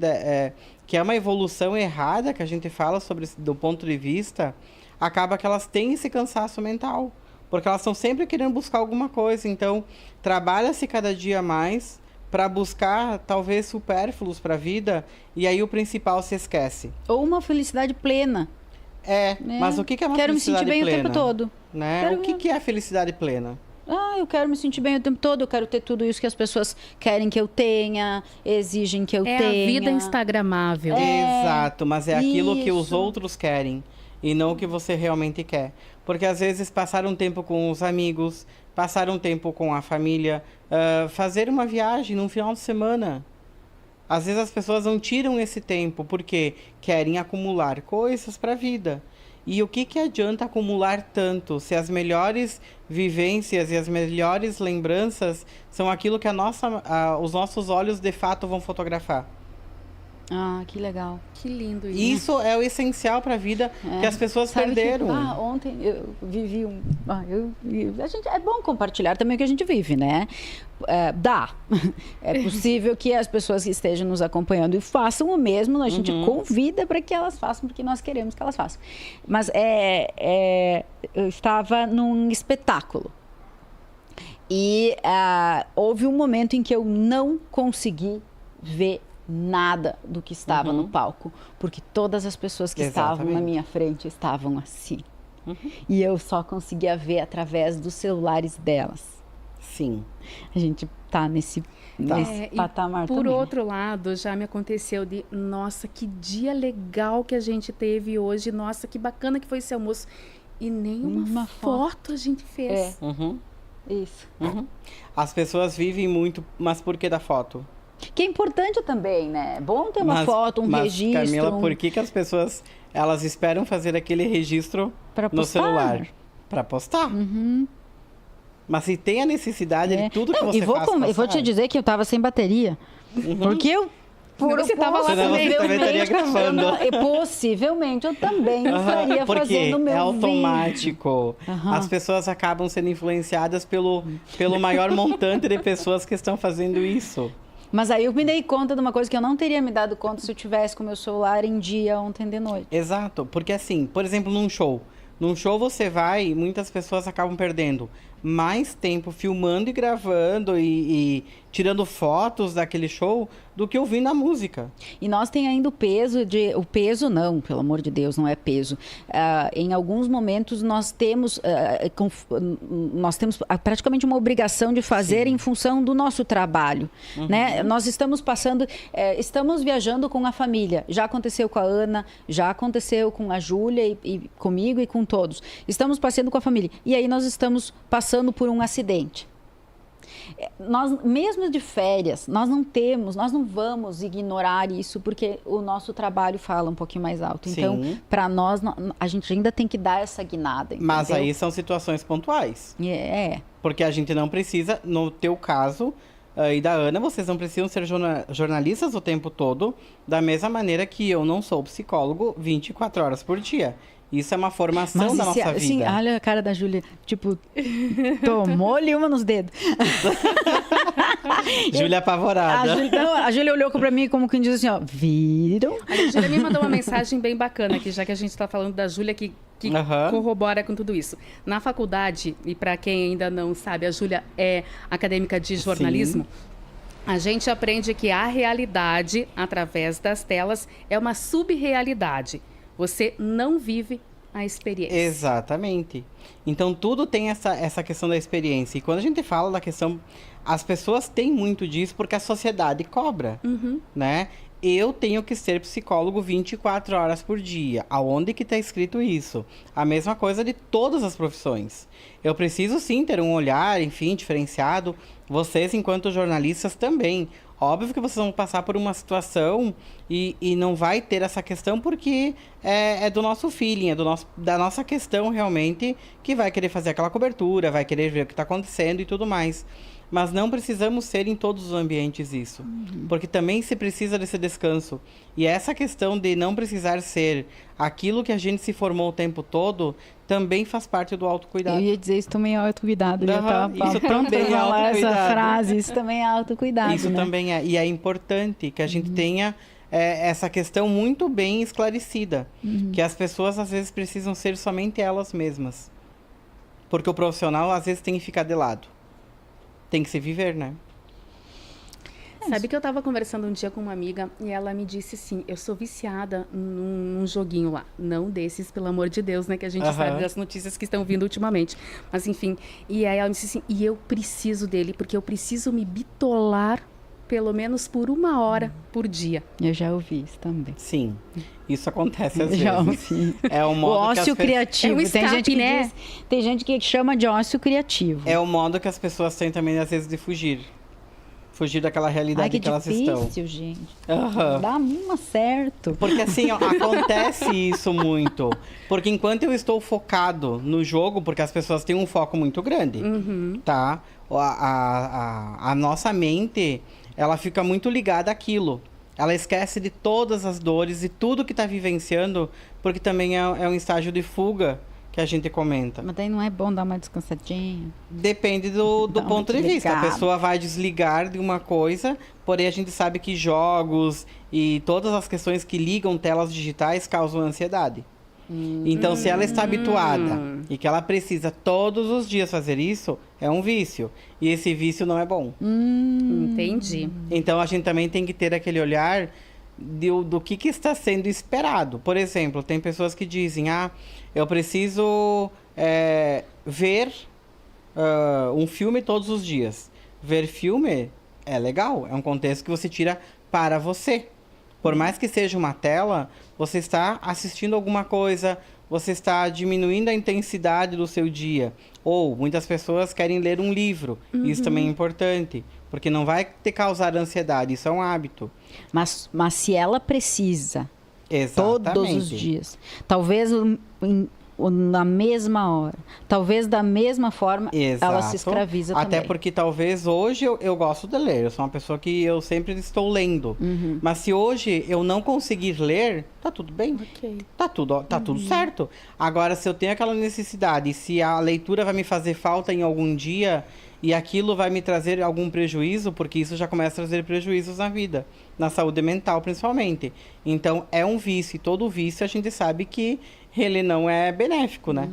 que é uma evolução errada, que a gente fala sobre do ponto de vista, acaba que elas têm esse cansaço mental. Porque elas estão sempre querendo buscar alguma coisa. Então, trabalha-se cada dia mais para buscar, talvez, supérfluos para a vida. E aí o principal se esquece. Ou uma felicidade plena. Mas o que é uma Quero felicidade plena? Quero me sentir bem o tempo todo. Né? O que é a felicidade plena? Eu quero me sentir bem o tempo todo, eu quero ter tudo isso que as pessoas querem que eu tenha, exigem que eu tenha. É a vida instagramável. Exato, mas é aquilo que os outros querem e não o que você realmente quer. Porque às vezes passar um tempo com os amigos, passar um tempo com a família, fazer uma viagem num final de semana. Às vezes as pessoas não tiram esse tempo porque querem acumular coisas para a vida. E o que adianta acumular tanto se as melhores vivências e as melhores lembranças são aquilo que os nossos olhos de fato vão fotografar? Que legal. Que lindo isso. Isso é o essencial para a vida que as pessoas perderam. Ontem eu vivi a gente, é bom compartilhar também o que a gente vive, né? É possível que as pessoas que estejam nos acompanhando e façam o mesmo, a gente convida para que elas façam, porque nós queremos que elas façam. Mas eu estava num espetáculo e houve um momento em que eu não consegui ver nada do que estava no palco, porque todas as pessoas que estavam na minha frente estavam assim. E eu só conseguia ver através dos celulares delas. Sim. A gente tá nesse patamar por também. Por outro lado, já me aconteceu nossa, que dia legal que a gente teve hoje, nossa, que bacana que foi esse almoço. E nenhuma foto a gente fez. Isso. As pessoas vivem muito, mas por que da foto? Que é importante também, né? É bom ter uma foto, registro. Camila, por que as pessoas elas esperam fazer aquele registro no celular? Para postar. Mas se tem a necessidade de tudo que você faz passar... Eu vou te dizer que eu estava sem bateria. Porque eu... Você estava lá também. Você também estaria gravando. Possivelmente eu também estaria fazendo o meu vídeo. É automático. As pessoas acabam sendo influenciadas pelo maior montante de pessoas que estão fazendo isso. Mas aí eu me dei conta de uma coisa que eu não teria me dado conta se eu tivesse com o meu celular em dia ontem de noite. Exato, porque assim, por exemplo, num show você vai e muitas pessoas acabam perdendo mais tempo filmando e gravando e tirando fotos daquele show do que ouvindo a música. E nós tem ainda o peso não, pelo amor de Deus, não é peso. Em alguns momentos nós temos praticamente uma obrigação de fazer em função do nosso trabalho, né? Nós estamos estamos viajando com a família. Já aconteceu com a Ana, já aconteceu com a Júlia e comigo e com todos. Estamos passeando com a família. E aí nós estamos passando por um acidente. Nós, mesmo de férias, nós não vamos ignorar isso, porque o nosso trabalho fala um pouquinho mais alto. Então, para nós, a gente ainda tem que dar essa guinada, entendeu? Mas aí são situações pontuais. Porque a gente não precisa, no teu caso e da Ana, vocês não precisam ser jornalistas o tempo todo, da mesma maneira que eu não sou psicólogo 24 horas por dia. Isso é uma formação da nossa vida. Sim, olha a cara da Júlia, tipo, tomou-lhe uma nos dedos. Júlia apavorada. A Júlia olhou para mim como quem diz assim, ó, viram? A Júlia me mandou uma mensagem bem bacana aqui, já que a gente está falando da Júlia que corrobora com tudo isso. Na faculdade, e para quem ainda não sabe, a Júlia é acadêmica de jornalismo. Sim. A gente aprende que a realidade, através das telas, é uma subrealidade. Você não vive a experiência. Exatamente. Então, tudo tem essa questão da experiência. E quando a gente fala da questão... As pessoas têm muito disso porque a sociedade cobra, né? Eu tenho que ser psicólogo 24 horas por dia. Aonde que está escrito isso? A mesma coisa de todas as profissões. Eu preciso, sim, ter um olhar, enfim, diferenciado. Vocês, enquanto jornalistas, também. Óbvio que vocês vão passar por uma situação e não vai ter essa questão porque é do nosso feeling, da nossa questão realmente, que vai querer fazer aquela cobertura, vai querer ver o que está acontecendo e tudo mais. Mas não precisamos ser em todos os ambientes isso. Porque também se precisa desse descanso. E essa questão de não precisar ser aquilo que a gente se formou o tempo todo, também faz parte do autocuidado. Eu ia dizer, isso também é autocuidado. Isso também é autocuidado. Essa frase, isso também é autocuidado, Isso, né? Também é. E é importante que a gente tenha essa questão muito bem esclarecida. Que as pessoas, às vezes, precisam ser somente elas mesmas. Porque o profissional, às vezes, tem que ficar de lado. Tem que se viver, né? Sabe que eu tava conversando um dia com uma amiga e ela me disse assim, eu sou viciada num joguinho lá. Não desses, pelo amor de Deus, né? Que a gente sabe das notícias que estão vindo ultimamente. Mas enfim, e aí ela me disse assim, e eu preciso dele, porque eu preciso me bitolar pelo menos por 1 hora por dia. Eu já ouvi isso também. Sim, isso acontece às vezes. Já ouvi. É o modo o ócio criativo. É um escape, tem gente que né? tem gente que chama de ócio criativo. É o modo que as pessoas têm também, às vezes, de fugir. Fugir daquela realidade que elas estão. É difícil, gente. Dá uma certo. Porque assim, ó, acontece isso muito. Porque enquanto eu estou focado no jogo, porque as pessoas têm um foco muito grande, tá? A nossa mente, ela fica muito ligada àquilo. Ela esquece de todas as dores e tudo que está vivenciando, porque também é um estágio de fuga que a gente comenta. Mas daí não é bom dar uma descansadinha? Depende do ponto de vista. A pessoa vai desligar de uma coisa, porém a gente sabe que jogos e todas as questões que ligam telas digitais causam ansiedade. Então, se ela está habituada e que ela precisa todos os dias fazer isso, é um vício. E esse vício não é bom. Entendi. Então, a gente também tem que ter aquele olhar do que está sendo esperado. Por exemplo, tem pessoas que dizem, eu preciso ver um filme todos os dias. Ver filme é legal, é um contexto que você tira para você. Por mais que seja uma tela, você está assistindo alguma coisa, você está diminuindo a intensidade do seu dia. Ou muitas pessoas querem ler um livro, isso também é importante, porque não vai te causar ansiedade, isso é um hábito. Mas se ela precisa, exatamente, todos os dias, talvez na mesma hora, talvez da mesma forma, exato, ela se escraviza também. Até porque talvez hoje eu gosto de ler, eu sou uma pessoa que eu sempre estou lendo. Mas se hoje eu não conseguir ler, tá tudo bem. Ok. Tá tudo certo. Agora, se eu tenho aquela necessidade, e se a leitura vai me fazer falta em algum dia e aquilo vai me trazer algum prejuízo, porque isso já começa a trazer prejuízos na vida, na saúde mental principalmente. Então, é um vício, e todo vício a gente sabe que ele não é benéfico, né?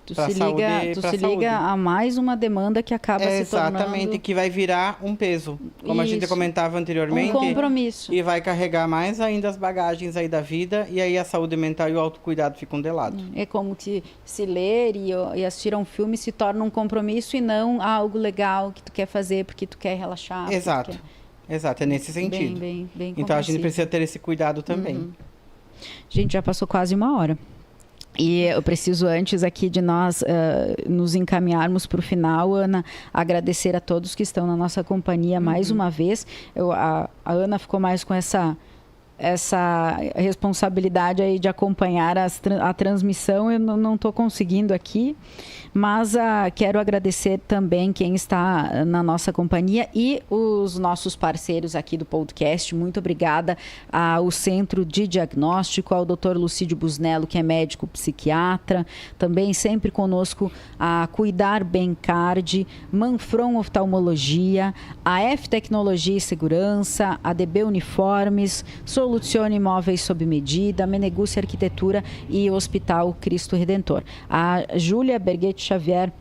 Tu se liga a mais uma demanda que acaba se tornando... Exatamente, que vai virar um peso, como a gente comentava anteriormente. Um compromisso. E vai carregar mais ainda as bagagens aí da vida, e aí a saúde mental e o autocuidado ficam de lado. É como que se ler e assistir a um filme se torna um compromisso e não algo legal que tu quer fazer porque tu quer relaxar. Exato, é nesse sentido. Bem então a gente precisa ter esse cuidado também. Gente, já passou quase 1 hora. E eu preciso, antes aqui de nós nos encaminharmos para o final, Ana, agradecer a todos que estão na nossa companhia mais uma vez. A Ana ficou mais com essa essa responsabilidade aí de acompanhar a transmissão. Eu não estou conseguindo aqui, mas quero agradecer também quem está na nossa companhia e os nossos parceiros aqui do podcast. Muito obrigada ao Centro de Diagnóstico, ao Dr. Lucídio Busnello, que é médico psiquiatra, também sempre conosco a Cuidar Bem Card, Manfron Oftalmologia, a F Tecnologia e Segurança, a DB Uniformes, Solucione Imóveis sob Medida, Menegúcia Arquitetura e Hospital Cristo Redentor. A Júlia Berghetti Xavier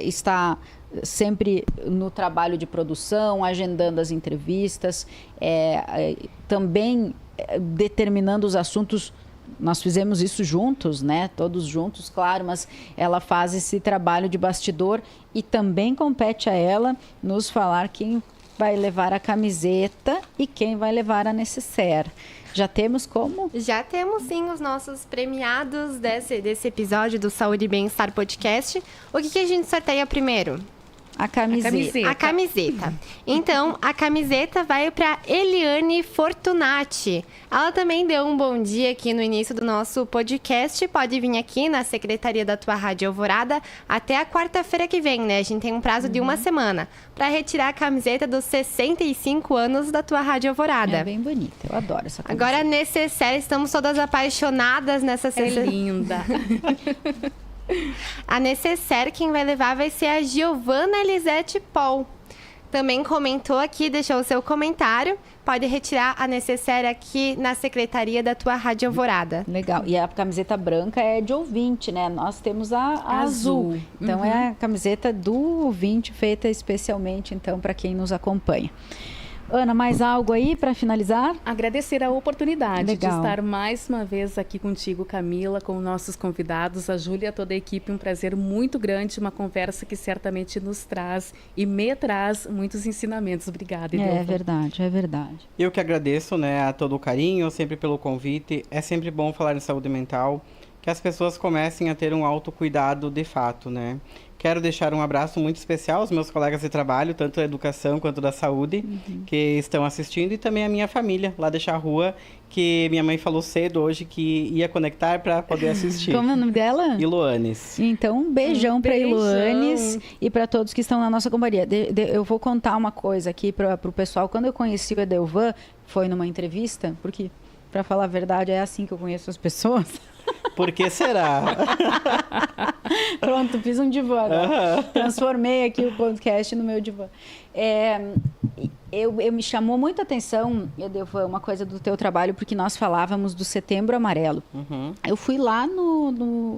está sempre no trabalho de produção, agendando as entrevistas, também determinando os assuntos. Nós fizemos isso juntos, né? Todos juntos, claro, mas ela faz esse trabalho de bastidor e também compete a ela nos falar quem vai levar a camiseta e quem vai levar a nécessaire. Já temos como? Já temos sim os nossos premiados desse episódio do Saúde e Bem-Estar Podcast. O que a gente sorteia primeiro? A camiseta. A camiseta. Então, a camiseta vai para Eliane Fortunati. Ela também deu um bom dia aqui no início do nosso podcast. Pode vir aqui na Secretaria da Tua Rádio Alvorada até a quarta-feira que vem, né? A gente tem um prazo de uma semana para retirar a camiseta dos 65 anos da Tua Rádio Alvorada. É bem bonita, eu adoro essa camiseta. Agora, necessário, estamos todas apaixonadas nessa É linda. A necessaire, quem vai levar vai ser a Giovana Elisete Paul. Também comentou aqui, deixou o seu comentário. Pode retirar a necessaire aqui na Secretaria da Tua Rádio Alvorada. Legal. E a camiseta branca é de ouvinte, né? Nós temos a azul. Então, é a camiseta do ouvinte, feita especialmente, então, para quem nos acompanha. Ana, mais algo aí para finalizar? Agradecer a oportunidade Legal. de estar mais uma vez aqui contigo, Camila, com nossos convidados, a Júlia e toda a equipe. Um prazer muito grande, uma conversa que certamente nos traz e me traz muitos ensinamentos. Obrigada, Edelva. É verdade, é verdade. Eu que agradeço, né, a todo o carinho, sempre pelo convite. É sempre bom falar em saúde mental, que as pessoas comecem a ter um autocuidado de fato, né? Quero deixar um abraço muito especial aos meus colegas de trabalho, tanto da educação quanto da saúde, que estão assistindo, e também a minha família, lá da Charrua, que minha mãe falou cedo hoje que ia conectar para poder assistir. Como é o nome dela? Iloanes. Então, um beijão para beijão. Iloanes e para todos que estão na nossa companhia. Eu vou contar uma coisa aqui para o pessoal. Quando eu conheci o Edelvan, foi numa entrevista, porque, para falar a verdade, é assim que eu conheço as pessoas. Por que será? Pronto, fiz um divã. Transformei aqui o podcast no meu divã. Eu me chamou muita atenção, Edelvan, uma coisa do teu trabalho, porque nós falávamos do Setembro Amarelo. Eu fui lá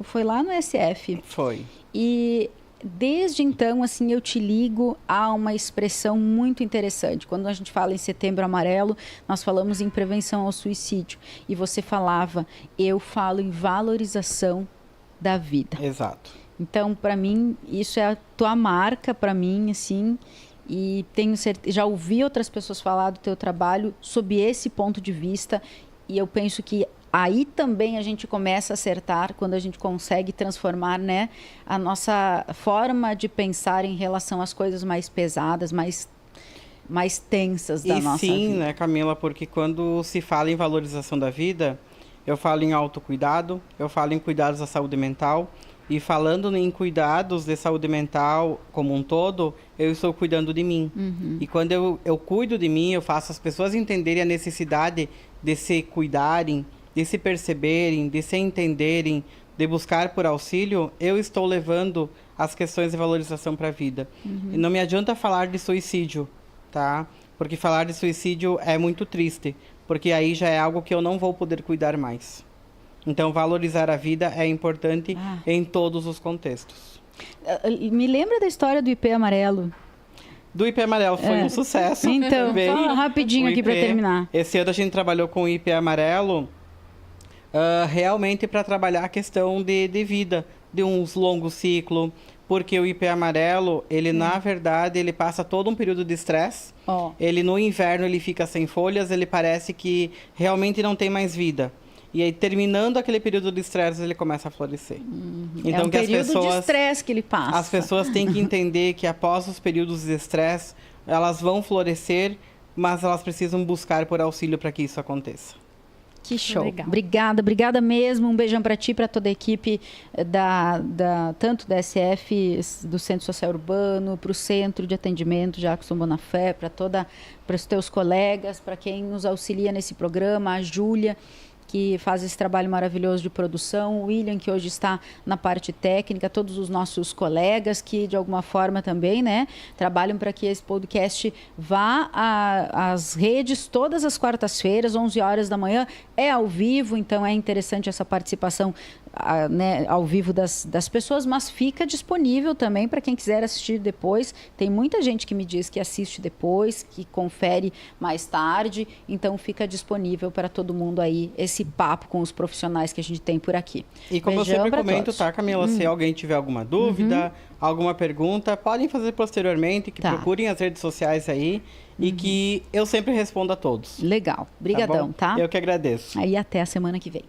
foi lá no SF. Foi. E desde então, assim, eu te ligo a uma expressão muito interessante. Quando a gente fala em Setembro Amarelo, nós falamos em prevenção ao suicídio. E você falava, eu falo em valorização da vida. Exato. Então, para mim, isso é a tua marca, para mim, assim. E tenho certeza, já ouvi outras pessoas falar do teu trabalho sob esse ponto de vista. E eu penso que aí também a gente começa a acertar quando a gente consegue transformar, né, a nossa forma de pensar em relação às coisas mais pesadas, mais tensas da nossa vida. Sim, né, Camila, porque quando se fala em valorização da vida, eu falo em autocuidado, eu falo em cuidados da saúde mental, e falando em cuidados de saúde mental como um todo, eu estou cuidando de mim. E quando eu cuido de mim, eu faço as pessoas entenderem a necessidade de se cuidarem, de se perceberem, de se entenderem, de buscar por auxílio, eu estou levando as questões de valorização para a vida. E não me adianta falar de suicídio, tá? Porque falar de suicídio é muito triste, porque aí já é algo que eu não vou poder cuidar mais. Então, valorizar a vida é importante em todos os contextos. Me lembra da história do IP amarelo. Do IP amarelo foi um sucesso. Então, também. fala rapidinho aqui para terminar. Esse ano a gente trabalhou com o IP amarelo realmente para trabalhar a questão de vida, de uns longos ciclos, porque o IP amarelo, ele na verdade, ele passa todo um período de estresse. Ele no inverno ele fica sem folhas, ele parece que realmente não tem mais vida. E aí, terminando aquele período de estresse, ele começa a florescer. Então, é um período de estresse que ele passa. As pessoas têm que entender que após os períodos de estresse, elas vão florescer, mas elas precisam buscar por auxílio para que isso aconteça. Que show. Legal. Obrigada mesmo. Um beijão para ti, para toda a equipe tanto da SF, do Centro Social Urbano, para o Centro de Atendimento Jackson Bonafé, para os teus colegas, para quem nos auxilia nesse programa, a Júlia, que faz esse trabalho maravilhoso de produção, o William, que hoje está na parte técnica, todos os nossos colegas que, de alguma forma também, né, trabalham para que esse podcast vá às redes todas as quartas-feiras, 11 horas da manhã, é ao vivo, então é interessante essa participação né, ao vivo das pessoas, mas fica disponível também para quem quiser assistir depois. Tem muita gente que me diz que assiste depois, que confere mais tarde, então fica disponível para todo mundo aí esse papo com os profissionais que a gente tem por aqui. E como Beijão eu sempre pra comento, todos. tá, Camila? Se alguém tiver alguma dúvida, alguma pergunta, podem fazer posteriormente, que Tá. procurem as redes sociais aí e que eu sempre respondo a todos. Legal. Brigadão, bom? tá? Eu que agradeço. Aí até a semana que vem.